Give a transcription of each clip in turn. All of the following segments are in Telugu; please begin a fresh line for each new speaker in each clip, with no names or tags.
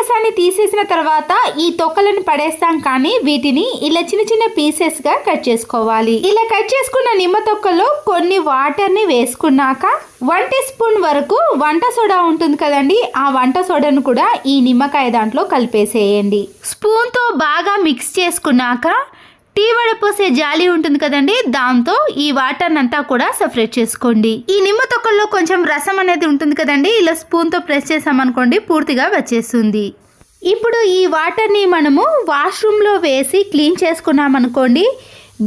రసాన్ని తీసేసిన తర్వాత ఈ తొక్కలను పడేస్తాం, కానీ వీటిని ఇలా చిన్న చిన్న పీసెస్ గా కట్ చేసుకోవాలి. ఇలా కట్ చేసుకున్న నిమ్మ తొక్కలో కొన్ని వాటర్ ని వేసుకున్నాక 1 టీ స్పూన్ వరకు వంట సోడా ఉంటుంది కదండి, ఆ వంట సోడాను కూడా ఈ నిమ్మకాయ దాంట్లో కలిపేసేయండి. స్పూన్ తో బాగా మిక్స్ చేసుకున్నాక టీ వడపోసే జాలి ఉంటుంది కదండి, దాంతో ఈ వాటర్ అంతా కూడా సెపరేట్ చేసుకోండి. ఈ నిమ్మ తొక్కల్లో కొంచెం రసం అనేది ఉంటుంది కదండి, ఇలా స్పూన్ తో ప్రెస్ చేసామనుకోండి పూర్తిగా వచ్చేస్తుంది. ఇప్పుడు ఈ వాటర్ని మనము వాష్రూమ్ లో వేసి క్లీన్ చేసుకున్నాం అనుకోండి,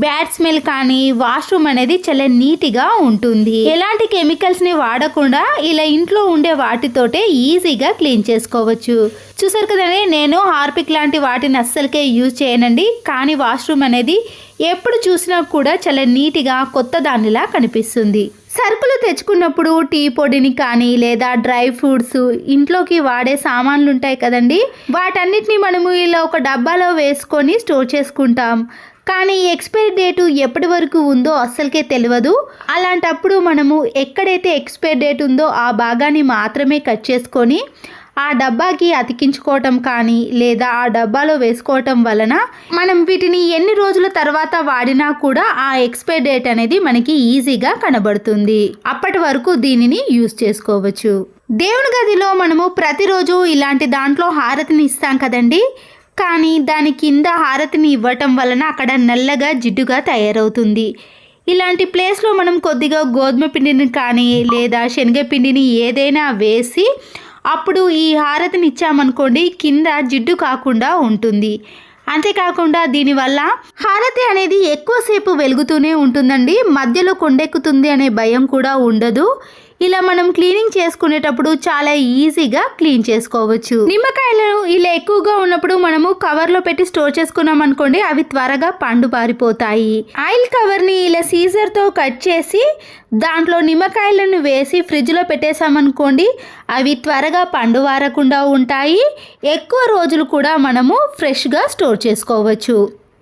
బ్యాడ్ స్మెల్ కానీ వాష్రూమ్ అనేది చాలా నీట్గా ఉంటుంది. ఎలాంటి కెమికల్స్ ని వాడకుండా ఇలా ఇంట్లో ఉండే వాటితోటే ఈజీగా క్లీన్ చేసుకోవచ్చు. చూసారు కదండి, నేను హార్పిక్ లాంటి వాటిని అస్సలకే యూజ్ చేయనండి, కానీ వాష్రూమ్ అనేది ఎప్పుడు చూసినా కూడా చాలా నీట్గా కొత్త దానిలా కనిపిస్తుంది. సరుకులు తెచ్చుకున్నప్పుడు టీ పొడిని కానీ లేదా డ్రై ఫ్రూట్స్, ఇంట్లోకి వాడే సామాన్లు ఉంటాయి కదండి, వాటన్నిటిని మనము ఇలా ఒక డబ్బాలో వేసుకొని స్టోర్ చేసుకుంటాం. కానీ ఎక్స్పైరీ డేటు ఎప్పటి వరకు ఉందో అస్సలకే తెలియదు. అలాంటప్పుడు మనము ఎక్కడైతే ఎక్స్పైరీ డేట్ ఉందో ఆ భాగాన్ని మాత్రమే కట్ చేసుకొని ఆ డబ్బాకి అతికించుకోవటం కానీ లేదా ఆ డబ్బాలో వేసుకోవటం వలన మనం వీటిని ఎన్ని రోజుల తర్వాత వాడినా కూడా ఆ ఎక్స్పైరీ డేట్ అనేది మనకి ఈజీగా కనబడుతుంది. అప్పటి వరకు దీనిని యూజ్ చేసుకోవచ్చు. దేవుని గదిలో మనము ప్రతిరోజు ఇలాంటి దాంట్లో హారతిని ఇస్తాం కదండి, కానీ దాని కింద హారతిని ఇవ్వటం వలన అక్కడ నల్లగా జిడ్డుగా తయారవుతుంది. ఇలాంటి ప్లేస్లో మనం కొద్దిగా గోధుమ పిండిని కానీ లేదా శనగపిండిని ఏదైనా వేసి అప్పుడు ఈ హారతిని ఇచ్చామనుకోండి, కింద జిడ్డు కాకుండా ఉంటుంది. అంతేకాకుండా దీనివల్ల హారతి అనేది ఎక్కువసేపు వెలుగుతూనే ఉంటుందండి, మధ్యలో కొండెక్కుతుంది అనే భయం కూడా ఉండదు. ఇలా మనం క్లీనింగ్ చేసుకునేటప్పుడు చాలా ఈజీగా క్లీన్ చేసుకోవచ్చు. నిమ్మకాయలు ఇలా ఎక్కువగా ఉన్నప్పుడు మనము కవర్లో పెట్టి స్టోర్ చేసుకున్నాం అనుకోండి, అవి త్వరగా పండు పారిపోతాయి. ఆయిల్ కవర్ని ఇలా సీజర్తో కట్ చేసి దాంట్లో నిమ్మకాయలను వేసి ఫ్రిడ్జ్లో పెట్టేసామనుకోండి, అవి త్వరగా పండు వారకుండా ఉంటాయి. ఎక్కువ రోజులు కూడా మనము ఫ్రెష్గా స్టోర్ చేసుకోవచ్చు.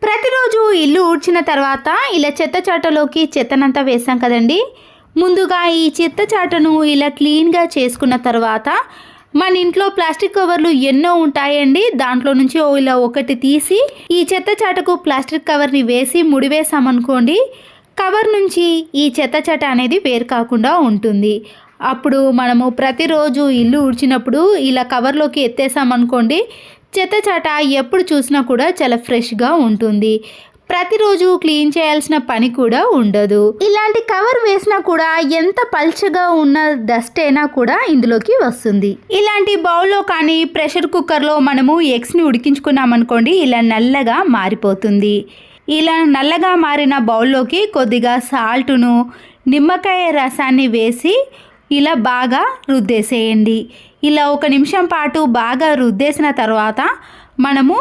ప్రతిరోజు ఇల్లు ఊడ్చిన తర్వాత ఇలా చెత్త చాటలోకి చెత్తనంతా వేసాం కదండి, ముందుగా ఈ చెత్త చాటను ఇలా క్లీన్గా చేసుకున్న తర్వాత మన ఇంట్లో ప్లాస్టిక్ కవర్లు ఎన్నో ఉంటాయండి, దాంట్లో నుంచి ఇలా ఒకటి తీసి ఈ చెత్త చాటకు ప్లాస్టిక్ కవర్ని వేసి ముడివేసామనుకోండి, కవర్ నుంచి ఈ చెత్త చాట అనేది వేరు కాకుండా ఉంటుంది. అప్పుడు మనము ప్రతిరోజు ఇల్లు ఊడ్చినప్పుడు ఇలా కవర్లోకి ఎత్తేసామనుకోండి, చెత్త చాట ఎప్పుడు చూసినా కూడా చాలా ఫ్రెష్గా ఉంటుంది. ప్రతిరోజు క్లీన్ చేయాల్సిన పని కూడా ఉండదు. ఇలాంటి కవర్ వేసినా కూడా ఎంత పల్చగా ఉన్న డస్ట్ అయినా కూడా ఇందులోకి వస్తుంది. ఇలాంటి బౌల్లో కానీ ప్రెషర్ కుక్కర్లో మనము ఎగ్స్ని ఉడికించుకున్నామనుకోండి, ఇలా నల్లగా మారిపోతుంది. ఇలా నల్లగా మారిన బౌల్లోకి కొద్దిగా సాల్టును నిమ్మకాయ రసాన్ని వేసి ఇలా బాగా రుద్దేసేయండి. ఇలా 1 నిమిషం పాటు బాగా రుద్దేసిన తర్వాత మనము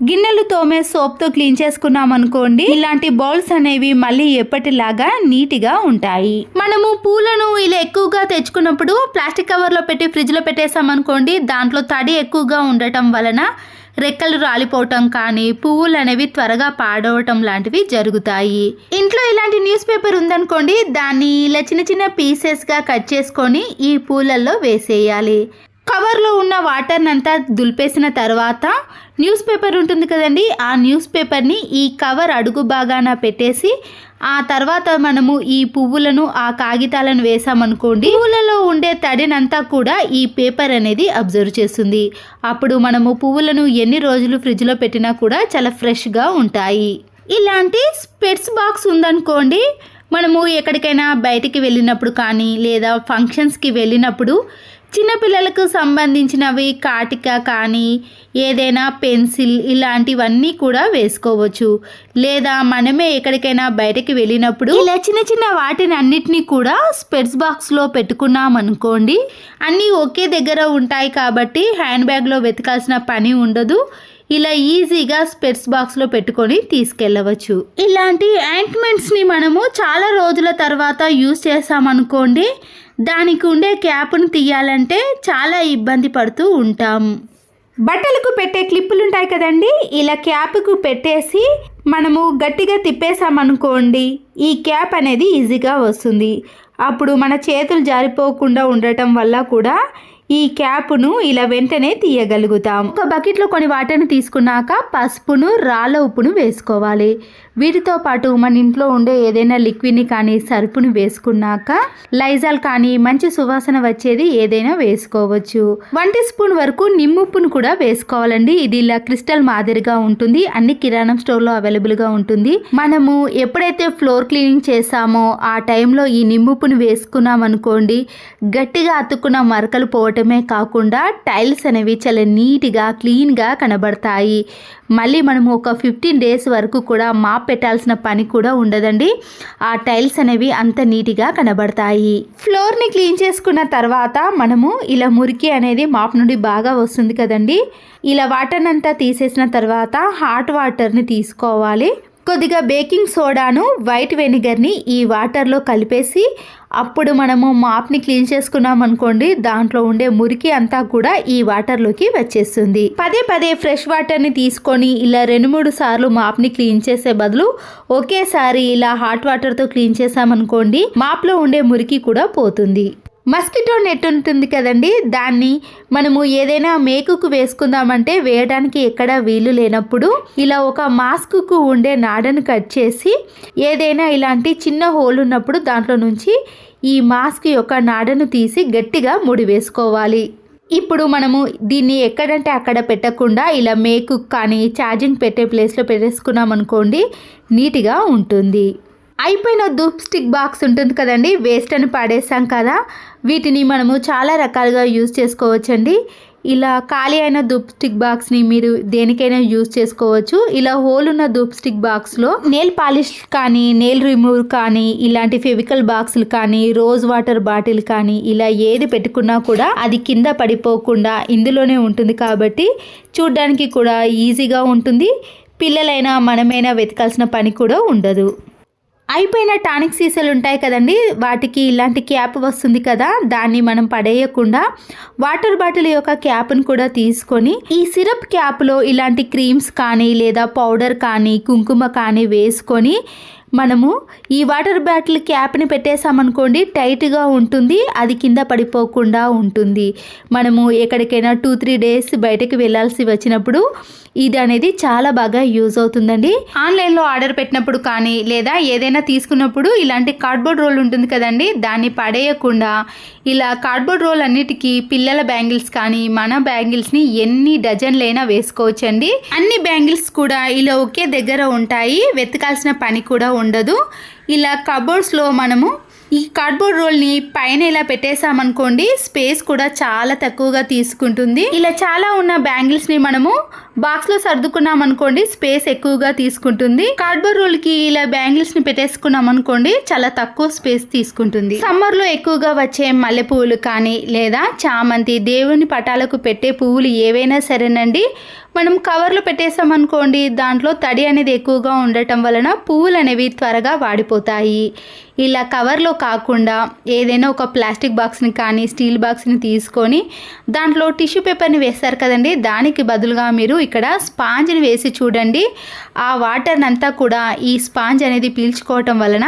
గిన్నెలు తోమే సోప్తో క్లీన్ చేసుకున్నాం అనుకోండి, ఇలాంటి బౌల్స్ అనేవి మళ్ళీ ఎప్పటిలాగా నీట్గా ఉంటాయి. మనము పూలను ఇలా ఎక్కువగా తెచ్చుకున్నప్పుడు ప్లాస్టిక్ కవర్లో పెట్టి ఫ్రిడ్జ్లో పెట్టేసామనుకోండి, దాంట్లో తడి ఎక్కువగా ఉండటం వలన రెక్కలు రాలిపోవటం కానీ పువ్వులు అనేవి త్వరగా పాడవటం లాంటివి జరుగుతాయి. ఇంట్లో ఇలాంటి న్యూస్ పేపర్ ఉందనుకోండి, దాన్ని ఇలా చిన్న చిన్న పీసెస్గా కట్ చేసుకొని ఈ పూలల్లో వేసేయాలి. కవర్లో ఉన్న వాటర్ని అంతా దులిపేసిన తర్వాత న్యూస్ పేపర్ ఉంటుంది కదండి, ఆ న్యూస్ పేపర్ని ఈ కవర్ అడుగు భాగాన పెట్టేసి ఆ తర్వాత మనము ఈ పువ్వులను ఆ కాగితాలను వేసామనుకోండి, పువ్వులలో ఉండే తడినంతా కూడా ఈ పేపర్ అనేది అబ్జర్వ్ చేస్తుంది. అప్పుడు మనము పువ్వులను ఎన్ని రోజులు ఫ్రిడ్జ్లో పెట్టినా కూడా చాలా ఫ్రెష్గా ఉంటాయి. ఇలాంటి స్పెట్స్ బాక్స్ ఉందనుకోండి, మనము ఎక్కడికైనా బయటికి వెళ్ళినప్పుడు కానీ లేదా ఫంక్షన్స్కి వెళ్ళినప్పుడు చిన్నపిల్లలకు సంబంధించినవి కాటిక కానీ ఏదైనా పెన్సిల్ ఇలాంటివన్నీ కూడా వేసుకోవచ్చు. లేదా మనమే ఎక్కడికైనా బయటకి వెళ్ళినప్పుడు ఇలా చిన్న చిన్న వాటిని అన్నిటినీ కూడా స్పెట్స్ బాక్స్లో పెట్టుకున్నాం అనుకోండి, అన్నీ ఒకే దగ్గర ఉంటాయి కాబట్టి హ్యాండ్ బ్యాగ్లో వెతకాల్సిన పని ఉండదు. ఇలా ఈజీగా స్పెట్స్ బాక్స్లో పెట్టుకొని తీసుకెళ్ళవచ్చు. ఇలాంటి ఆయింట్మెంట్స్ని మనము చాలా రోజుల తర్వాత యూజ్ చేసామనుకోండి, దానికి ఉండే క్యాప్ను తీయాలంటే చాలా ఇబ్బంది పడుతూ ఉంటాం. బట్టలకు పెట్టే క్లిప్పులు ఉంటాయి కదండి, ఇలా క్యాప్కు పెట్టేసి మనము గట్టిగా తిప్పేసామనుకోండి, ఈ క్యాప్ అనేది ఈజీగా వస్తుంది. అప్పుడు మన చేతులు జారిపోకుండా ఉండటం వల్ల కూడా ఈ క్యాప్ను ఇలా వెంటనే తీయగలుగుతాం. ఒక బకెట్లో కొన్ని వాటర్ని తీసుకున్నాక పసుపును, రాళ్ళ ఉప్పును వేసుకోవాలి. వీటితో పాటు మన ఇంట్లో ఉండే ఏదైనా లిక్విడ్ని కానీ సర్పును వేసుకున్నాక లైజాల్ కానీ మంచి సువాసన వచ్చేది ఏదైనా వేసుకోవచ్చు. 1 టీ స్పూన్ వరకు నిమ్ముప్పును కూడా వేసుకోవాలండి. ఇది ఇలా క్రిస్టల్ మాదిరిగా ఉంటుంది. అన్ని కిరాణం స్టోర్లో అవైలబుల్గా ఉంటుంది. మనము ఎప్పుడైతే ఫ్లోర్ క్లీనింగ్ చేసామో ఆ టైంలో ఈ నిమ్ముప్పును వేసుకున్నాం అనుకోండి, గట్టిగా అతుక్కున్న మరకలు పోవటమే కాకుండా టైల్స్ అనేవి చాలా నీట్గా క్లీన్గా కనబడతాయి. మళ్ళీ మనము ఒక 15 డేస్ వరకు కూడా మాప్ పెట్టాల్సిన పని కూడా ఉండదండి. ఆ టైల్స్ అనేవి అంత నీట్గా కనబడతాయి. ఫ్లోర్ని క్లీన్ చేసుకున్న తర్వాత మనము ఇలా మురికి అనేది మాప్ నుండి బాగా వస్తుంది కదండి. ఇలా వాటర్ని అంతా తీసేసిన తర్వాత హాట్ వాటర్ని తీసుకోవాలి. కొద్దిగా బేకింగ్ సోడాను, వైట్ వెనిగర్ని ఈ వాటర్లో కలిపేసి అప్పుడు మనము మాప్ని క్లీన్ చేసుకున్నాం అనుకోండి, దాంట్లో ఉండే మురికి అంతా కూడా ఈ వాటర్లోకి వచ్చేస్తుంది. పదే పదే ఫ్రెష్ వాటర్ని తీసుకొని ఇలా 2-3 సార్లు మాప్ని క్లీన్ చేసే బదులు ఒకేసారి ఇలా హాట్ వాటర్తో క్లీన్ చేసామనుకోండి, మాప్లో ఉండే మురికి కూడా పోతుంది. మస్కిటో నెట్ ఉంటుంది కదండి, దాన్ని మనము ఏదైనా మేకుకు వేసుకుందామంటే వేయడానికి ఎక్కడ వీలు లేనప్పుడు ఇలా ఒక మాస్క్కు ఉండే నాడను కట్ చేసి ఏదైనా ఇలాంటి చిన్న హోల్ ఉన్నప్పుడు దాంట్లో నుంచి ఈ మాస్క్ యొక్క నాడను తీసి గట్టిగా ముడి వేసుకోవాలి. ఇప్పుడు మనము దీన్ని ఎక్కడంటే అక్కడ పెట్టకుండా ఇలా మేకు కానీ ఛార్జింగ్ పెట్టే ప్లేస్లో పెట్టేసుకున్నాం అనుకోండి, నీట్గా ఉంటుంది. అయిపోయిన ధూప్ స్టిక్ బాక్స్ ఉంటుంది కదండి, వేస్ట్ అని పడేసాం కదా, వీటిని మనము చాలా రకాలుగా యూజ్ చేసుకోవచ్చండి. ఇలా ఖాళీ అయిన ధూప్ స్టిక్ బాక్స్ని మీరు దేనికైనా యూజ్ చేసుకోవచ్చు. ఇలా హోల్ ఉన్న ధూప్ స్టిక్ బాక్స్లో నెయిల్ పాలిష్ కానీ, నెయిల్ రిమూవర్ కానీ, ఇలాంటి ఫెవికల్ బాక్సులు కానీ, రోజ్ వాటర్ బాటిల్ కానీ ఇలా ఏది పెట్టుకున్నా కూడా అది కింద పడిపోకుండా ఇందులోనే ఉంటుంది కాబట్టి చూడ్డానికి కూడా ఈజీగా ఉంటుంది. పిల్లలైనా మనమైనా వెతకాల్సిన పని కూడా ఉండదు. అయిపోయిన టానిక్ సీసాలు ఉంటాయి కదండి, వాటికి ఇలాంటి క్యాప్ వస్తుంది కదా, దాన్ని మనం పడేయకుండా వాటర్ బాటిల్ యొక్క క్యాప్ను కూడా తీసుకొని ఈ సిరప్ క్యాప్లో ఇలాంటి క్రీమ్స్ కానీ లేదా పౌడర్ కానీ కుంకుమ కానీ వేసుకొని మనము ఈ వాటర్ బాటిల్ క్యాప్ని పెట్టేసామనుకోండి, టైట్గా ఉంటుంది, అది కింద పడిపోకుండా ఉంటుంది. మనము ఎక్కడికైనా 2-3 డేస్ బయటకు వెళ్ళాల్సి వచ్చినప్పుడు ఇది అనేది చాలా బాగా యూజ్ అవుతుందండి. ఆన్లైన్లో ఆర్డర్ పెట్టినప్పుడు కానీ లేదా ఏదైనా తీసుకున్నప్పుడు ఇలాంటి కార్డ్బోర్డ్ రోల్ ఉంటుంది కదండి, దాన్ని పడేయకుండా ఇలా కార్డ్బోర్డ్ రోల్ అన్నిటికీ పిల్లల బ్యాంగిల్స్ కానీ మన బ్యాంగిల్స్ని ఎన్ని డజన్లైనా వేసుకోవచ్చండి. అన్ని బ్యాంగిల్స్ కూడా ఇలా ఒకే దగ్గర ఉంటాయి, వెతకాల్సిన పని కూడా ఉండదు. ఇలా కబోర్డ్స్లో మనము ఈ కార్డ్బోర్డ్ రోల్ని పైన ఇలా పెట్టేసామనుకోండి, స్పేస్ కూడా చాలా తక్కువగా తీసుకుంటుంది. ఇలా చాలా ఉన్న బ్యాంగిల్స్ని మనము బాక్స్లో సర్దుకున్నాం అనుకోండి, స్పేస్ ఎక్కువగా తీసుకుంటుంది. కార్డ్బోర్డ్ రోల్కి ఇలా బ్యాంగిల్స్ని పెట్టేసుకున్నాం అనుకోండి, చాలా తక్కువ స్పేస్ తీసుకుంటుంది. సమ్మర్లో ఎక్కువగా వచ్చే మల్లె పువ్వులు కానీ లేదా చామంతి, దేవుని పటాలకు పెట్టే పువ్వులు ఏవైనా సరేనండి, మనం కవర్లో పెట్టేసామనుకోండి, దాంట్లో తడి అనేది ఎక్కువగా ఉండటం వలన పువ్వులు అనేవి త్వరగా వాడిపోతాయి. ఇలా కవర్లో కాకుండా ఏదైనా ఒక ప్లాస్టిక్ బాక్స్ని కానీ స్టీల్ బాక్స్ని తీసుకొని దాంట్లో టిష్యూ పేపర్ని వేస్తారు కదండి, దానికి బదులుగా మీరు ఇక్కడ స్పాంజ్ని వేసి చూడండి. ఆ వాటర్ని అంతా కూడా ఈ స్పాంజ్ అనేది పీల్చుకోవటం వలన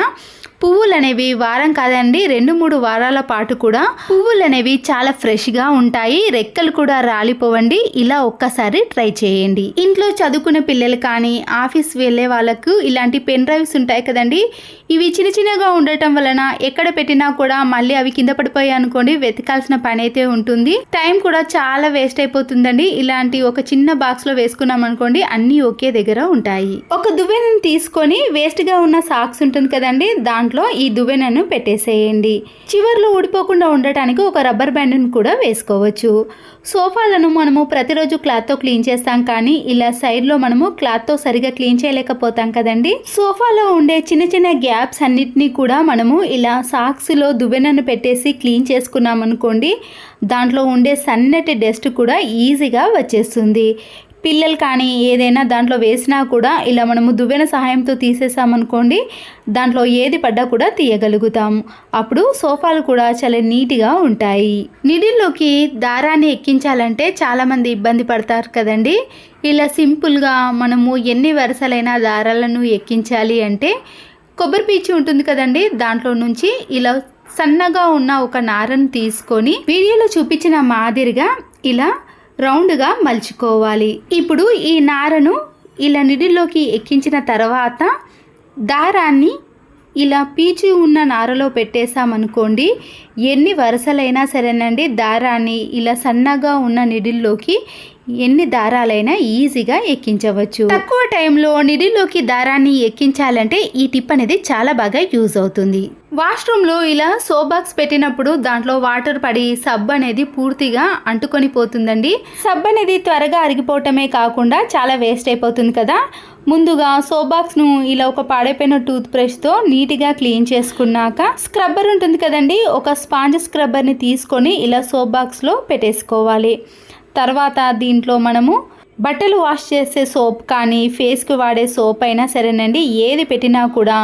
పువ్వులు అనేవి వారం కాదండి 2-3 వారాల పాటు కూడా పువ్వులు అనేవి చాలా ఫ్రెష్గా ఉంటాయి. రెక్కలు కూడా రాలిపోవండి. ఇలా ఒక్కసారి ట్రై చేయండి. ఇంట్లో చదువుకునే పిల్లలు కానీ ఆఫీస్ వెళ్ళే వాళ్ళకు ఇలాంటి పెన్ డ్రైవ్స్ ఉంటాయి కదండి, ఇవి చిన్న చిన్నగా ఉండటం వలన ఎక్కడ పెట్టినా కూడా మళ్ళీ అవి కింద పడిపోయాయి అనుకోండి, వెతకాల్సిన పని అయితే ఉంటుంది. టైం కూడా చాలా వేస్ట్ అయిపోతుందండి. ఇలాంటి ఒక చిన్న బాక్స్లో వేసుకున్నాం అనుకోండి, అన్నీ ఒకే దగ్గర ఉంటాయి. ఒక దువ్వెనను తీసుకొని వేస్ట్గా ఉన్న సాక్స్ ఉంటుంది కదండి, దాంట్లో ఈ దువ్వెనను పెట్టేసేయండి. చివర్లో ఊడిపోకుండా ఉండటానికి ఒక రబ్బర్ బ్యాండ్ను కూడా వేసుకోవచ్చు. సోఫాలను మనము ప్రతిరోజు క్లాత్తో క్లీన్ చేస్తాం, కానీ ఇలా సైడ్లో మనము క్లాత్తో సరిగా క్లీన్ చేయలేకపోతాం కదండి. సోఫాలో ఉండే చిన్న చిన్న గ్యాప్స్ అన్నిటినీ కూడా మనము ఇలా సాక్స్లో దువ్వెనను పెట్టేసి క్లీన్ చేసుకున్నాం అనుకోండి, దాంట్లో ఉండే సన్నటి డస్ట్ కూడా ఈజీగా వచ్చేస్తుంది. పిల్లలు కానీ ఏదైనా దాంట్లో వేసినా కూడా ఇలా మనము దువ్వెన సహాయంతో తీసేసామనుకోండి, దాంట్లో ఏది పడ్డా కూడా తీయగలుగుతాము. అప్పుడు సోఫాలు కూడా చాలా నీట్గా ఉంటాయి. నిడిల్లోకి దారాన్ని ఎక్కించాలంటే చాలామంది ఇబ్బంది పడతారు కదండి. ఇలా సింపుల్గా మనము ఎన్ని వరుసలైన దారాలను ఎక్కించాలి అంటే కొబ్బరి పీచు ఉంటుంది కదండి, దాంట్లో నుంచి ఇలా సన్నగా ఉన్న ఒక నారను తీసుకొని వీడియోలో చూపించిన మాదిరిగా ఇలా రౌండ్గా మలుచుకోవాలి. ఇప్పుడు ఈ నారను ఇలా నిడిల్లోకి ఎక్కించిన తర్వాత దారాన్ని ఇలా పీచు ఉన్న నారలో పెట్టేసామనుకోండి, ఎన్ని వరుసలైనా సరేనండి దారాన్ని ఇలా సన్నగా ఉన్న నిడిల్లోకి ఎన్ని దారాలైనా ఈజీగా ఎక్కించవచ్చు. తక్కువ టైంలో నిడిల్లోకి దారాన్ని ఎక్కించాలంటే ఈ టిప్ అనేది చాలా బాగా యూజ్ అవుతుంది. వాష్రూమ్లో ఇలా సోప్ బాక్స్ పెట్టినప్పుడు దాంట్లో వాటర్ పడి సబ్బు అనేది పూర్తిగా అంటుకొని పోతుందండి. సబ్బు అనేది త్వరగా అరిగిపోవటమే కాకుండా చాలా వేస్ట్ అయిపోతుంది కదా. ముందుగా సోప్ బాక్స్ను ఇలా ఒక పాడైపోయిన టూత్ బ్రష్తో నీట్గా క్లీన్ చేసుకున్నాక స్క్రబ్బర్ ఉంటుంది కదండి, ఒక స్పాంజ్ స్క్రబ్బర్ని తీసుకొని ఇలా సోప్ బాక్స్లో పెట్టేసుకోవాలి. తర్వాత దీంట్లో మనము బట్టలు వాష్ చేసే సోప్ కానీ ఫేస్కి వాడే సోప్ అయినా సరేనండి, ఏది పెట్టినా కూడా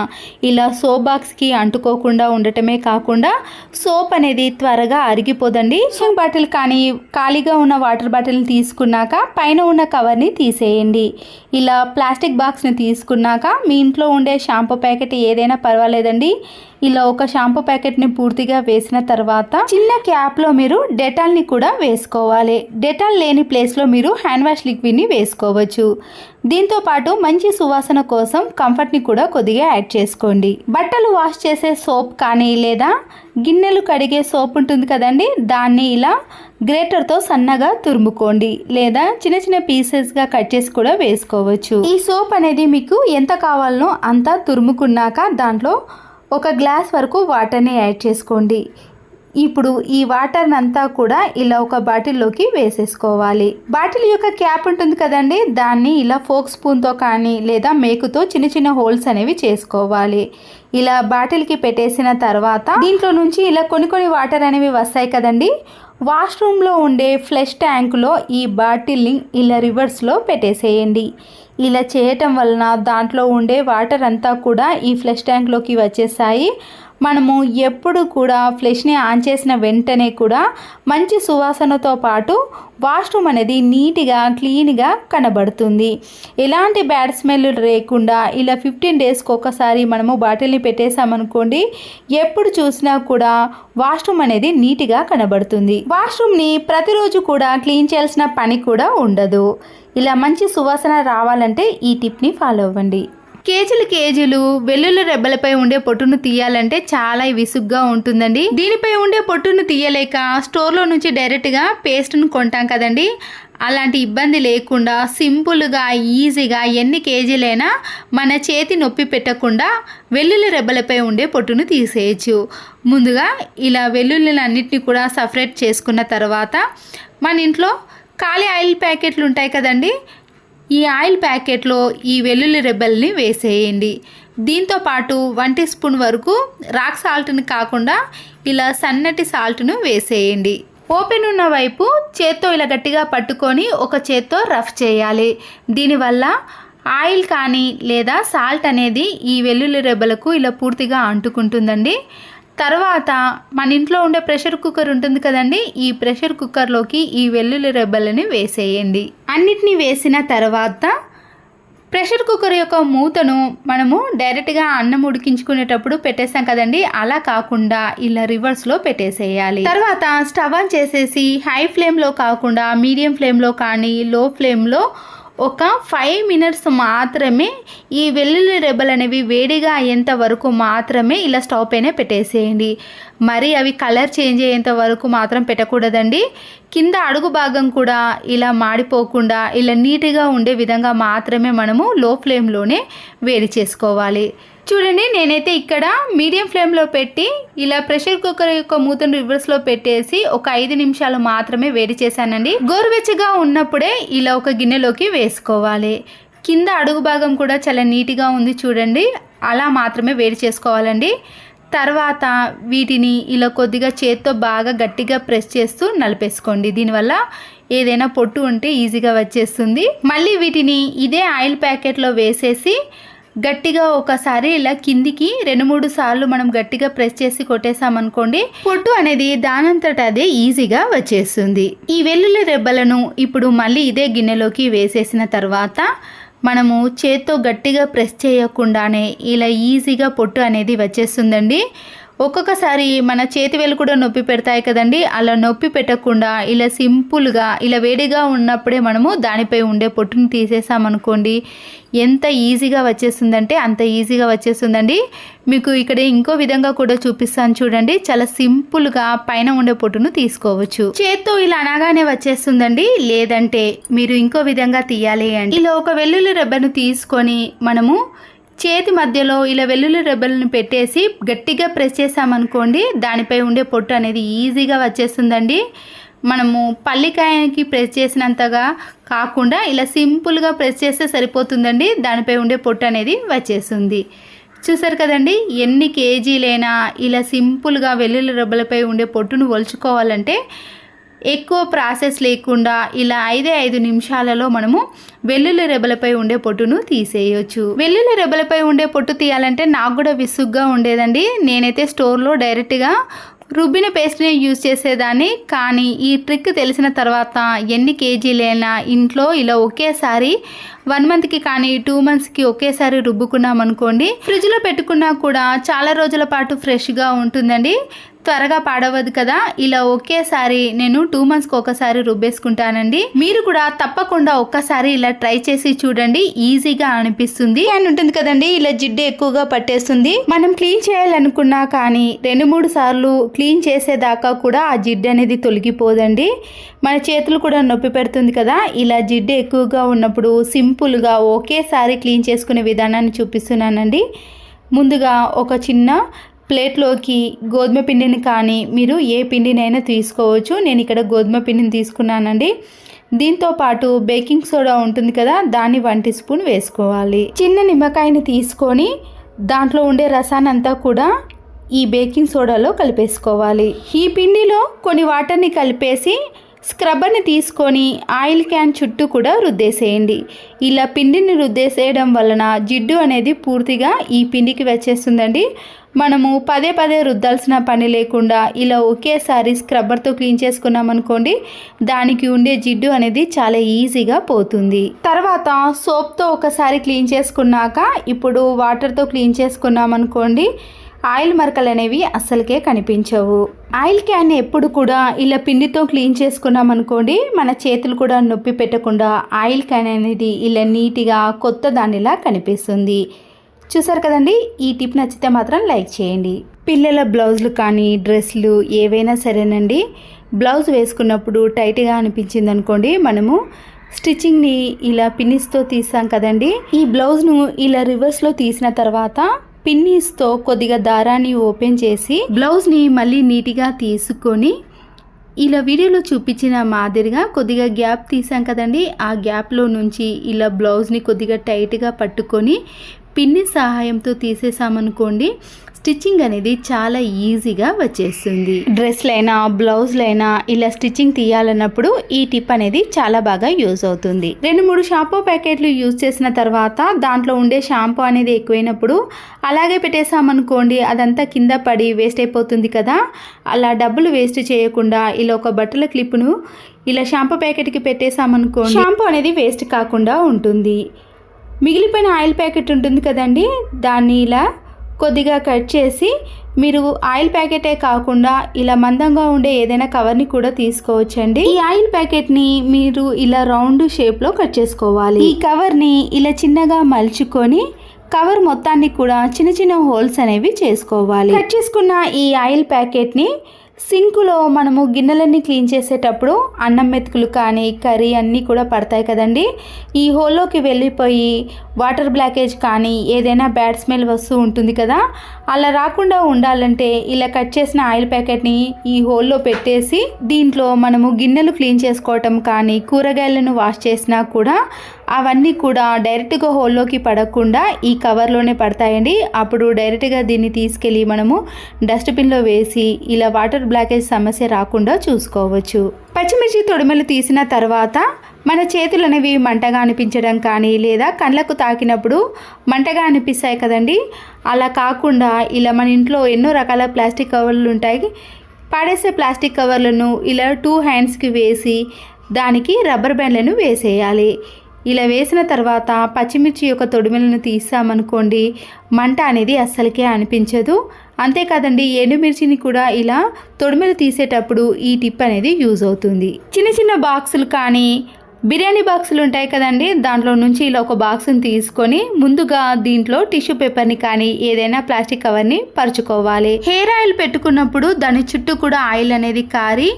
ఇలా సోప్ బాక్స్కి అంటుకోకుండా ఉండటమే కాకుండా సోప్ అనేది త్వరగా అరిగిపోదండి. స్విమ్ బాటిల్ కానీ ఖాళీగా ఉన్న వాటర్ బాటిల్ని తీసుకున్నాక పైన ఉన్న కవర్ని తీసేయండి. ఇలా ప్లాస్టిక్ బాక్స్ని తీసుకున్నాక మీ ఇంట్లో ఉండే షాంపూ ప్యాకెట్ ఏదైనా పర్వాలేదండి, ఇలా ఒక షాంపూ ప్యాకెట్ని పూర్తిగా వేసిన తర్వాత చిన్న క్యాప్లో మీరు డెటాల్ని కూడా వేసుకోవాలి. డెటాల్ లేని ప్లేస్లో మీరు హ్యాండ్ వాష్ లిక్విడ్ని వేసుకోవచ్చు. దీంతో పాటు మంచి సువాసన కోసం కంఫర్ట్ని కూడా కొద్దిగా యాడ్ చేసుకోండి. బట్టలు వాష్ చేసే సోప్ కానీ లేదా గిన్నెలు కడిగే సోప్ ఉంటుంది కదండి, దాన్ని ఇలా గ్రేటర్తో సన్నగా తురుముకోండి లేదా చిన్న చిన్న పీసెస్గా కట్ చేసి కూడా వేసుకోవచ్చు. ఈ సోప్ అనేది మీకు ఎంత కావాలనో అంత తురుముకున్నాక దాంట్లో ఒక గ్లాస్ వరకు వాటర్ని యాడ్ చేసుకోండి. ఇప్పుడు ఈ వాటర్ని అంతా కూడా ఇలా ఒక బాటిల్లోకి వేసేసుకోవాలి. బాటిల్ యొక్క క్యాప్ ఉంటుంది కదండి, దాన్ని ఇలా ఫోక్ స్పూన్తో కానీ లేదా మేకుతో చిన్న చిన్న హోల్స్ అనేవి చేసుకోవాలి. ఇలా బాటిల్కి పెట్టేసిన తర్వాత దీంట్లో నుంచి ఇలా కొన్ని వాటర్ అనేవి వస్తాయి కదండి, వాష్రూమ్లో ఉండే ఫ్లష్ ట్యాంకులో ఈ బాటిల్ని ఇలా రివర్స్లో పెట్టేసేయండి. ఇలా చేయటం వలన దాంట్లో ఉండే వాటర్ అంతా కూడా ఈ ఫ్లష్ ట్యాంక్లోకి వచ్చేసాయి. మనము ఎప్పుడు కూడా ఫ్లష్ని ఆన్ చేసిన వెంటనే కూడా మంచి సువాసనతో పాటు వాష్రూమ్ అనేది నీట్గా క్లీన్గా కనబడుతుంది. ఎలాంటి బ్యాడ్ స్మెల్ లేకుండా ఇలా 15 డేస్కి ఒకసారి మనము బాటిల్ని పెట్టేసామనుకోండి, ఎప్పుడు చూసినా కూడా వాష్రూమ్ అనేది నీట్గా కనబడుతుంది. వాష్రూమ్ని ప్రతిరోజు కూడా క్లీన్ చేయాల్సిన పని కూడా ఉండదు. ఇలా మంచి సువాసన రావాలంటే ఈ టిప్ని ఫాలో అవ్వండి. కేజీలు వెల్లుల్లి రెబ్బలపై ఉండే పొట్టును తీయాలంటే చాలా విసుగ్గా ఉంటుందండి. దీనిపై ఉండే పొట్టును తీయలేక స్టోర్లో నుంచి డైరెక్ట్గా పేస్ట్ను కొంటాం కదండి, అలాంటి ఇబ్బంది లేకుండా సింపుల్గా ఈజీగా ఎన్ని కేజీలైనా మన చేతి నొప్పి పెట్టకుండా వెల్లుల్లి రెబ్బలపై ఉండే పొట్టును తీసేయచ్చు. ముందుగా ఇలా వెల్లుల్లిలన్నిటిని కూడా సపరేట్ చేసుకున్న తర్వాత మన ఇంట్లో ఖాళీ ఆయిల్ ప్యాకెట్లు ఉంటాయి కదండి, ఈ ఆయిల్ ప్యాకెట్లో ఈ వెల్లుల్లి రెబ్బల్ని వేసేయండి. దీంతో పాటు 1 టీ స్పూన్ వరకు రాక్ సాల్ట్ని కాకుండా ఇలా సన్నటి సాల్ట్ను వేసేయండి. ఓపెన్ ఉన్న వైపు చేత్తో ఇలా గట్టిగా పట్టుకొని ఒక చేత్తో రఫ్ చేయాలి. దీనివల్ల ఆయిల్ కానీ లేదా సాల్ట్ అనేది ఈ వెల్లుల్లి రెబ్బలకు ఇలా పూర్తిగా అంటుకుంటుందండి. తర్వాత మన ఇంట్లో ఉండే ప్రెషర్ కుక్కర్ ఉంటుంది కదండి, ఈ ప్రెషర్ కుక్కర్లోకి ఈ వెల్లుల్లి రెబ్బలని వేసేయండి. అన్నిటినీ వేసిన తర్వాత ప్రెషర్ కుక్కర్ యొక్క మూతను మనము డైరెక్ట్గా అన్నం ఉడికించుకునేటప్పుడు పెట్టేస్తాం కదండి, అలా కాకుండా ఇలా రివర్స్లో పెట్టేసేయాలి. తర్వాత స్టవ్ ఆన్ చేసేసి హై ఫ్లేమ్లో కాకుండా మీడియం ఫ్లేమ్లో కానీ లో ఫ్లేమ్లో ఒక 5 మినిట్స్ మాత్రమే ఈ వెల్లుల్లి రెబ్బలు అనేవి వేడిగా అయ్యేంత వరకు మాత్రమే ఇలా స్టవ్ పైన పెట్టేసేయండి. మరి అవి కలర్ చేంజ్ అయ్యేంత వరకు మాత్రం పెట్టకూడదండి. కింద అడుగు భాగం కూడా ఇలా మాడిపోకుండా ఇలా నీట్గా ఉండే విధంగా మాత్రమే మనము లో ఫ్లేమ్లోనే వేడి చేసుకోవాలి. చూడండి, నేనైతే ఇక్కడ మీడియం ఫ్లేమ్లో పెట్టి ఇలా ప్రెషర్ కుక్కర్ యొక్క మూతను రివర్స్లో పెట్టేసి ఒక 5 నిమిషాలు మాత్రమే వేడి చేశానండి. గోరువెచ్చగా ఉన్నప్పుడే ఇలా ఒక గిన్నెలోకి వేసుకోవాలి. కింద అడుగు భాగం కూడా చాలా నీట్గా ఉంది చూడండి, అలా మాత్రమే వేడి చేసుకోవాలండి. తర్వాత వీటిని ఇలా కొద్దిగా చేత్తో బాగా గట్టిగా ప్రెస్ చేస్తూ నలిపేసుకోండి. దీనివల్ల ఏదైనా పొట్టు ఉంటే ఈజీగా వచ్చేస్తుంది. మళ్ళీ వీటిని ఇదే ఆయిల్ ప్యాకెట్లో వేసేసి గట్టిగా ఒకసారి ఇలా కిందికి 2-3 సార్లు మనం గట్టిగా ప్రెస్ చేసి కొట్టేసామనుకోండి, పొట్టు అనేది దానంతట అదే ఈజీగా వచ్చేస్తుంది. ఈ వెల్లుల్లి రెబ్బలను ఇప్పుడు మళ్ళీ ఇదే గిన్నెలోకి వేసేసిన తర్వాత మనము చేత్తో గట్టిగా ప్రెస్ చేయకుండానే ఇలా ఈజీగా పొట్టు అనేది వచ్చేస్తుందండి. ఒక్కొక్కసారి మన చేతి వేలు కూడా నొప్పి పెడతాయి కదండి. అలా నొప్పి పెట్టకుండా ఇలా సింపుల్గా ఇలా వేడిగా ఉన్నప్పుడే మనము దానిపై ఉండే పొట్టుని తీసేసామనుకోండి, ఎంత ఈజీగా వచ్చేస్తుందంటే అంత ఈజీగా వచ్చేస్తుందండి. మీకు ఇక్కడ ఇంకో విధంగా కూడా చూపిస్తాను చూడండి. చాలా సింపుల్గా పైన ఉండే పొట్టును తీసుకోవచ్చు. చేత్తో ఇలా అనగానే వచ్చేస్తుందండి. లేదంటే మీరు ఇంకో విధంగా తీయాలి అండి. ఇలా ఒక వెల్లుల్లి రెబ్బను తీసుకొని మనము చేతి మధ్యలో ఇలా వెల్లుల్లి రెబ్బలను పెట్టేసి గట్టిగా ప్రెస్ చేసామనుకోండి, దానిపై ఉండే పొట్టు అనేది ఈజీగా వచ్చేస్తుందండి. మనము పల్లికాయకి ప్రెస్ చేసినంతగా కాకుండా ఇలా సింపుల్గా ప్రెస్ చేస్తే సరిపోతుందండి. దానిపై ఉండే పొట్టు అనేది వచ్చేస్తుంది. చూసారు కదండి, ఎన్ని కేజీలైనా ఇలా సింపుల్గా వెల్లుల్లి రెబ్బలపై ఉండే పొట్టును ఒలుచుకోవాలంటే ఎక్కువ ప్రాసెస్ లేకుండా ఇలా 5 నిమిషాలలో మనము వెల్లుల్లి రెబ్బలపై ఉండే పొట్టును తీసేయచ్చు. వెల్లుల్లి రెబ్బలపై ఉండే పొట్టు తీయాలంటే నాకు కూడా విసుగ్గా ఉండేదండి. నేనైతే స్టోర్లో డైరెక్ట్గా రుబ్బిన పేస్ట్ని యూజ్ చేసేదాన్ని. కానీ ఈ ట్రిక్ తెలిసిన తర్వాత ఎన్ని కేజీలైనా ఇంట్లో ఇలా ఒకేసారి 1 మంత్కి కానీ 2 మంత్స్కి ఒకేసారి రుబ్బుకున్నాం అనుకోండి, ఫ్రిడ్జ్లో పెట్టుకున్నా కూడా చాలా రోజుల పాటు ఫ్రెష్గా ఉంటుందండి. త్వరగా పాడవద్దు కదా. ఇలా ఒకేసారి నేను 2 మంత్స్కి ఒకసారి రుబ్బేసుకుంటానండి. మీరు కూడా తప్పకుండా ఒక్కసారి ఇలా ట్రై చేసి చూడండి. ఈజీగా అనిపిస్తుంది అని ఉంటుంది కదండి. ఇలా జిడ్డు ఎక్కువగా పట్టేస్తుంది. మనం క్లీన్ చేయాలనుకున్నా కానీ 2-3 సార్లు క్లీన్ చేసేదాకా కూడా ఆ జిడ్డు అనేది తొలగిపోదండి. మన చేతులు కూడా నొప్పి పెడుతుంది కదా. ఇలా జిడ్డు ఎక్కువగా ఉన్నప్పుడు సింపుల్గా ఒకేసారి క్లీన్ చేసుకునే విధానాన్ని చూపిస్తున్నానండి. ముందుగా ఒక చిన్న ప్లేట్లోకి గోధుమ పిండిని కానీ మీరు ఏ పిండినైనా తీసుకోవచ్చు. నేను ఇక్కడ గోధుమ పిండిని తీసుకున్నానండి. దీంతో పాటు బేకింగ్ సోడా ఉంటుంది కదా, దాన్ని 1 టీ స్పూన్ వేసుకోవాలి. చిన్న నిమ్మకాయని తీసుకొని దాంట్లో ఉండే రసాన్ని అంతా కూడా ఈ బేకింగ్ సోడాలో కలిపేసుకోవాలి. ఈ పిండిలో కొన్ని వాటర్ని కలిపేసి స్క్రబ్బర్ని తీసుకొని ఆయిల్ క్యాన్ చుట్టూ కూడా రుద్దేసేయండి. ఇలా పిండిని రుద్దేసేయడం వలన జిడ్డు అనేది పూర్తిగా ఈ పిండికి వచ్చేస్తుందండి. మనము పదే రుద్దాల్సిన పని లేకుండా ఇలా ఒకేసారి స్క్రబ్బర్తో క్లీన్ చేసుకున్నాం అనుకోండి, దానికి ఉండే జిడ్డు అనేది చాలా ఈజీగా పోతుంది. తర్వాత సోప్తో ఒకసారి క్లీన్ చేసుకున్నాక ఇప్పుడు వాటర్తో క్లీన్ చేసుకున్నాం అనుకోండి, ఆయిల్ మరకలు అనేవి అస్సలకే కనిపించవు. ఆయిల్ క్యాన్ ఎప్పుడు కూడా ఇలా పిండితో క్లీన్ చేసుకున్నాం అనుకోండి, మన చేతులు కూడా నొప్పి పెట్టకుండా ఆయిల్ క్యాన్ అనేది ఇలా నీట్గా కొత్త దానిలా కనిపిస్తుంది. చూసారు కదండి, ఈ టిప్ నచ్చితే మాత్రం లైక్ చేయండి. పిల్లల బ్లౌజులు కానీ డ్రెస్లు ఏవైనా సరేనండి, బ్లౌజ్ వేసుకున్నప్పుడు టైట్గా అనిపించింది అనుకోండి, మనము స్టిచ్చింగ్ని ఇలా పిన్నిస్తో తీసాం కదండి, ఈ బ్లౌజ్ను ఇలా రివర్స్లో తీసిన తర్వాత పిన్నీస్తో కొద్దిగా దారాన్ని ఓపెన్ చేసి బ్లౌజ్ని మళ్ళీ నీట్గా తీసుకొని ఇలా వీడియోలో చూపించిన మాదిరిగా కొద్దిగా గ్యాప్ తీసాం కదండి, ఆ గ్యాప్లో నుంచి ఇలా బ్లౌజ్ని కొద్దిగా టైట్గా పట్టుకొని పిన్ని సహాయంతో తీసేసామనుకోండి, స్టిచ్చింగ్ అనేది చాలా ఈజీగా వచ్చేస్తుంది. డ్రెస్లైనా బ్లౌజ్లైనా ఇలా స్టిచ్చింగ్ తీయాలన్నప్పుడు ఈ టిప్ అనేది చాలా బాగా యూజ్ అవుతుంది. 2-3 షాంపూ ప్యాకెట్లు యూజ్ చేసిన తర్వాత దాంట్లో ఉండే షాంపూ అనేది ఎక్కువైనప్పుడు అలాగే పెట్టేసామనుకోండి, అదంతా కింద పడి వేస్ట్ అయిపోతుంది కదా. అలా డబ్బులు వేస్ట్ చేయకుండా ఇలా ఒక బట్టల క్లిప్ను ఇలా షాంపూ ప్యాకెట్కి పెట్టేసామనుకోండి, షాంపూ అనేది వేస్ట్ కాకుండా ఉంటుంది. మిగిలిపోయిన ఆయిల్ ప్యాకెట్ ఉంటుంది కదండి, దాన్ని ఇలా కొద్దిగా కట్ చేసి మీరు ఆయిల్ ప్యాకెటే కాకుండా ఇలా మందంగా ఉండే ఏదైనా కవర్ని కూడా తీసుకోవచ్చండి. ఈ ఆయిల్ ప్యాకెట్ని మీరు ఇలా రౌండ్ షేప్లో కట్ చేసుకోవాలి. ఈ కవర్ని ఇలా చిన్నగా మలుచుకొని కవర్ మొత్తాన్ని కూడా చిన్న చిన్న హోల్స్ అనేవి చేసుకోవాలి. కట్ చేసుకున్న ఈ ఆయిల్ ప్యాకెట్ని సింకులో మనము గిన్నెలన్నీ క్లీన్ చేసేటప్పుడు అన్నం మెతుకులు కానీ కర్రీ అన్నీ కూడా పడతాయి కదండి, ఈ హోల్లోకి వెళ్ళిపోయి వాటర్ బ్లాకేజ్ కానీ ఏదైనా బ్యాడ్ స్మెల్ వస్తూ ఉంటుంది కదా, అలా రాకుండా ఉండాలంటే ఇలా కట్ చేసిన ఆయిల్ ప్యాకెట్ని ఈ హోల్లో పెట్టేసి దీంట్లో మనము గిన్నెలు క్లీన్ చేసుకోవటం కానీ కూరగాయలను వాష్ చేసినా కూడా అవన్నీ కూడా డైరెక్ట్గా హోల్లోకి పడకుండా ఈ కవర్లోనే పడతాయండి. అప్పుడు డైరెక్ట్గా దీన్ని తీసుకెళ్ళి మనము డస్ట్బిన్లో వేసి ఇలా వాటర్ బ్లాకేజ్ సమస్య రాకుండా చూసుకోవచ్చు. పచ్చిమిర్చి తొడిమెలు తీసిన తర్వాత మన చేతులు అనేవి మంటగా అనిపించడం కానీ లేదా కళ్ళకు తాకినప్పుడు మంటగా అనిపిస్తాయి కదండి, అలా కాకుండా ఇలా మన ఇంట్లో ఎన్నో రకాల ప్లాస్టిక్ కవర్లు ఉంటాయి. పాడేసే ప్లాస్టిక్ కవర్లను ఇలా 2 హ్యాండ్స్కి వేసి దానికి రబ్బర్ బ్యాండ్లను వేసేయాలి. ఇలా వేసిన తర్వాత పచ్చిమిర్చి యొక్క తొడిమెలను తీసామనుకోండి, మంట అనేది అస్సలకే అనిపించదు. అంతేకాదండి, ఎండుమిర్చిని కూడా ఇలా తొడిమెలు తీసేటప్పుడు ఈ టిప్ అనేది యూజ్ అవుతుంది. చిన్న చిన్న బాక్సులు కానీ బిర్యానీ బాక్సులు ఉంటాయి కదండి, దాంట్లో నుంచి ఇలా ఒక బాక్స్ని తీసుకొని ముందుగా దీంట్లో టిష్యూ పేపర్ని కానీ ఏదైనా ప్లాస్టిక్ కవర్ని పరుచుకోవాలి. హెయిర్ ఆయిల్ పెట్టుకున్నప్పుడు దాని చుట్టూ కూడా ఆయిల్ అనేది కారి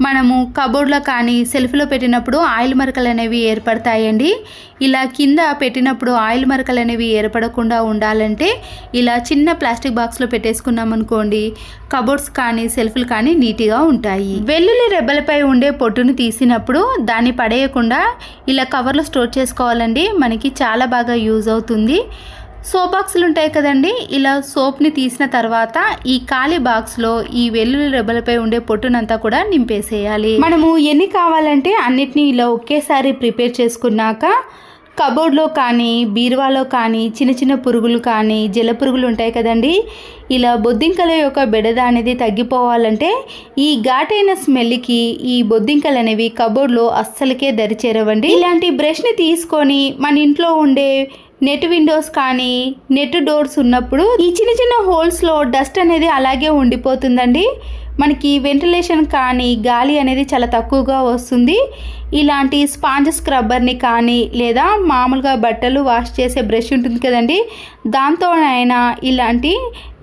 మనము కబోర్డ్లో కానీ సెల్ఫ్లో పెట్టినప్పుడు ఆయిల్ మరకలు అనేవి ఏర్పడతాయండి. ఇలా కింద పెట్టినప్పుడు ఆయిల్ మరకలు అనేవి ఏర్పడకుండా ఉండాలంటే ఇలా చిన్న ప్లాస్టిక్ బాక్స్లో పెట్టేసుకున్నాం అనుకోండి, కబోర్డ్స్ కానీ సెల్ఫ్లు కానీ నీట్గా ఉంటాయి. వెల్లుల్లి రెబ్బలపై ఉండే పొట్టును తీసినప్పుడు దాన్ని పడేయకుండా ఇలా కవర్లో స్టోర్ చేసుకోవాలండి, మనకి చాలా బాగా యూజ్ అవుతుంది. సోప్ బాక్సులు ఉంటాయి కదండి, ఇలా సోప్ని తీసిన తర్వాత ఈ ఖాళీ బాక్స్లో ఈ వెల్లుల్లి రెబ్బలపై ఉండే పొట్టునంతా కూడా నింపేసేయాలి. మనము ఎన్ని కావాలంటే అన్నిటినీ ఇలా ఒకేసారి ప్రిపేర్ చేసుకున్నాక కబోర్డ్లో కానీ బీరువాలో కానీ చిన్న చిన్న పురుగులు కానీ జల పురుగులు ఉంటాయి కదండి, ఇలా బొద్దింకల యొక్క బెడద అనేది తగ్గిపోవాలంటే ఈ ఘాటైన స్మెల్కి ఈ బొద్దింకలు అనేవి కబోర్డ్లో అస్సలకే దరిచేరవండి. ఇలాంటి బ్రష్ని తీసుకొని మన ఇంట్లో ఉండే నెట్ విండోస్ కానీ నెట్ డోర్స్ ఉన్నప్పుడు ఈ చిన్న చిన్న హోల్స్లో డస్ట్ అనేది అలాగే ఉండిపోతుందండి. మనకి వెంటిలేషన్ కానీ గాలి అనేది చాలా తక్కువగా వస్తుంది. ఇలాంటి స్పాంజ్ స్క్రబ్బర్ని కానీ లేదా మామూలుగా బట్టలు వాష్ చేసే బ్రష్ ఉంటుంది కదండి, దాంతోనైనా ఇలాంటి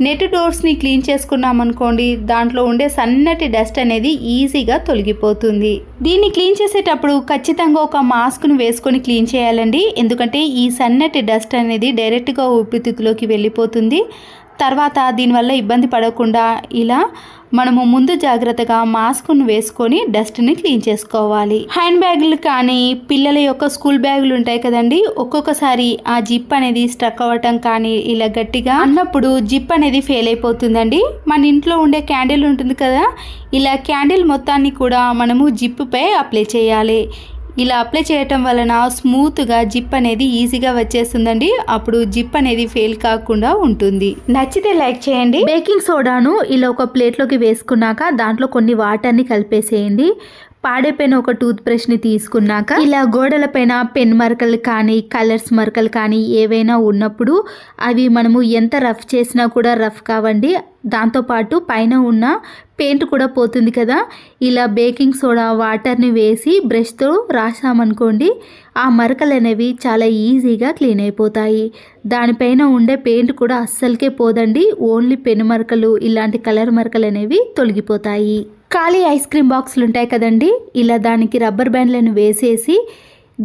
నెట్ డోర్స్ని క్లీన్ చేసుకున్నాం అనుకోండి, దాంట్లో ఉండే సన్నటి డస్ట్ అనేది ఈజీగా తొలగిపోతుంది. దీన్ని క్లీన్ చేసేటప్పుడు ఖచ్చితంగా ఒక మాస్క్ను వేసుకొని క్లీన్ చేయాలండి, ఎందుకంటే ఈ సన్నటి డస్ట్ అనేది డైరెక్ట్గా ఊపిరితిత్తులోకి వెళ్ళిపోతుంది. తర్వాత దీనివల్ల ఇబ్బంది పడకుండా ఇలా మనము ముందు జాగ్రత్తగా మాస్క్ను వేసుకొని డస్ట్ని క్లీన్ చేసుకోవాలి. హ్యాండ్ బ్యాగులు కానీ పిల్లల యొక్క స్కూల్ బ్యాగులు ఉంటాయి కదండి, ఒక్కొక్కసారి ఆ జిప్ అనేది స్ట్రక్ అవ్వటం కానీ ఇలా గట్టిగా అన్నప్పుడు జిప్ అనేది ఫెయిల్ అయిపోతుందండి. మన ఇంట్లో ఉండే క్యాండిల్ ఉంటుంది కదా, ఇలా క్యాండిల్ మొత్తాన్ని కూడా మనము జిప్పుపై అప్లై చేయాలి. ఇలా అప్లై చేయటం వలన స్మూత్గా జిప్ అనేది ఈజీగా వచ్చేస్తుందండి. అప్పుడు జిప్ అనేది ఫెయిల్ కాకుండా ఉంటుంది. నచ్చితే లైక్ చేయండి. బేకింగ్ సోడాను ఇలా ఒక ప్లేట్లోకి వేసుకున్నాక దాంట్లో కొన్ని వాటర్ని కలిపేసేయండి. పాడైపోయిన ఒక టూత్ బ్రష్ని తీసుకున్నాక ఇలా గోడల పైన పెన్ మరకలు కానీ కలర్స్ మరకలు కానీ ఏవైనా ఉన్నప్పుడు అవి మనము ఎంత రఫ్ చేసినా కూడా రఫ్ కావండి. దాంతోపాటు పైన ఉన్న పెయింట్ కూడా పోతుంది కదా, ఇలా బేకింగ్ సోడా వాటర్ని వేసి బ్రష్తో రాసామనుకోండి, ఆ మరకలు అనేవి చాలా ఈజీగా క్లీన్ అయిపోతాయి. దానిపైన ఉండే పెయింట్ కూడా అస్సలకే పోదండి, ఓన్లీ పెన్ మరకలు ఇలాంటి కలర్ మరకలు అనేవి తొలగిపోతాయి. ఖాళీ ఐస్ క్రీమ్ బాక్సులు ఉంటాయి కదండి, ఇలా దానికి రబ్బర్ బ్యాండ్లను వేసేసి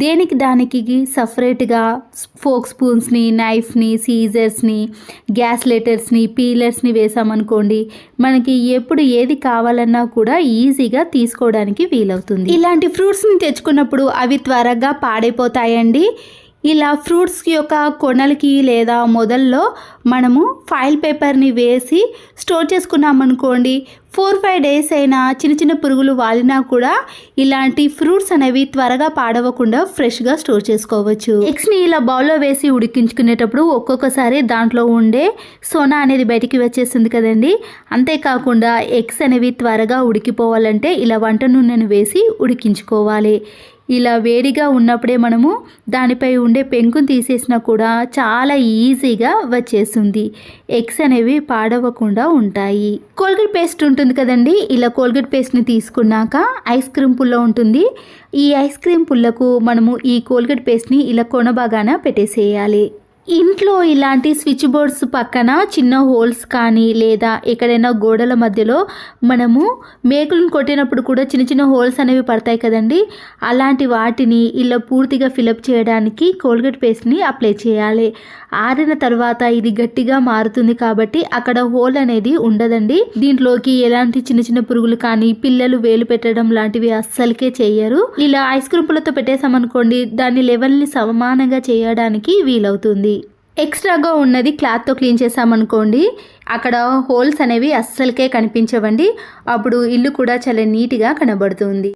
దేనికి దానికి సపరేట్గా ఫోక్ స్పూన్స్ని, నైఫ్ని, సీజర్స్ని, గ్యాస్ లైటర్స్ని, పీలర్స్ని వేసామనుకోండి, మనకి ఎప్పుడు ఏది కావాలన్నా కూడా ఈజీగా తీసుకోవడానికి వీలవుతుంది. ఇలాంటి ఫ్రూట్స్ని తెచ్చుకున్నప్పుడు అవి త్వరగా పాడైపోతాయండి. ఇలా ఫ్రూట్స్ యొక్క కొనలకి లేదా మొదల్లో మనము ఫాయిల్ పేపర్ని వేసి స్టోర్ చేసుకున్నామనుకోండి, 4-5 డేస్ అయినా చిన్న చిన్న పురుగులు వాలినా కూడా ఇలాంటి ఫ్రూట్స్ అనేవి త్వరగా పాడవకుండా ఫ్రెష్గా స్టోర్ చేసుకోవచ్చు. ఎగ్స్ని ఇలా బౌల్లో వేసి ఉడికించుకునేటప్పుడు ఒక్కొక్కసారి దాంట్లో ఉండే సోనా అనేది బయటికి వచ్చేస్తుంది కదండి. అంతేకాకుండా ఎగ్స్ అనేవి త్వరగా ఉడికిపోవాలంటే ఇలా వంట నూనెను వేసి ఉడికించుకోవాలి. ఇలా వేడిగా ఉన్నప్పుడే మనము దానిపై ఉండే పెంకును తీసేసినా కూడా చాలా ఈజీగా వచ్చేస్తుంది. ఎగ్స్ అనేవి పాడవకుండా ఉంటాయి. కోల్గేట్ పేస్ట్ ఉంటుంది కదండి, ఇలా కోల్గేట్ పేస్ట్ని తీసుకున్నాక ఐస్ క్రీమ్ పుల్ల ఉంటుంది. ఈ ఐస్ క్రీమ్ పుల్లకు మనము ఈ కోల్గేట్ పేస్ట్ని ఇలా కొనబాగాన పెట్టేసేయాలి. ఇంట్లో ఇలాంటి స్విచ్ బోర్డ్స్ పక్కన చిన్న హోల్స్ కానీ లేదా ఎక్కడైనా గోడల మధ్యలో మనము మేకులను కొట్టినప్పుడు కూడా చిన్న చిన్న హోల్స్ అనేవి పడతాయి కదండి, అలాంటి వాటిని ఇలా పూర్తిగా ఫిలప్ చేయడానికి కోల్గేట్ పేస్ట్ని అప్లై చేయాలి. ఆరిన తర్వాత ఇది గట్టిగా మారుతుంది కాబట్టి అక్కడ హోల్ అనేది ఉండదండి. దీంట్లోకి ఎలాంటి చిన్న చిన్న పురుగులు కానీ పిల్లలు వేలు పెట్టడం లాంటివి అస్సలకే చేయరు. ఇలా ఐస్ క్రీమ్ పుల్లతో పెట్టేసామనుకోండి, దాని లెవెల్ని సమానంగా చేయడానికి వీలవుతుంది. ఎక్స్ట్రాగా ఉన్నది క్లాత్తో క్లీన్ చేసామనుకోండి, అక్కడ హోల్స్ అనేవి అస్సలకే కనిపించవండి. అప్పుడు ఇల్లు కూడా చాలా నీట్గా కనబడుతుంది.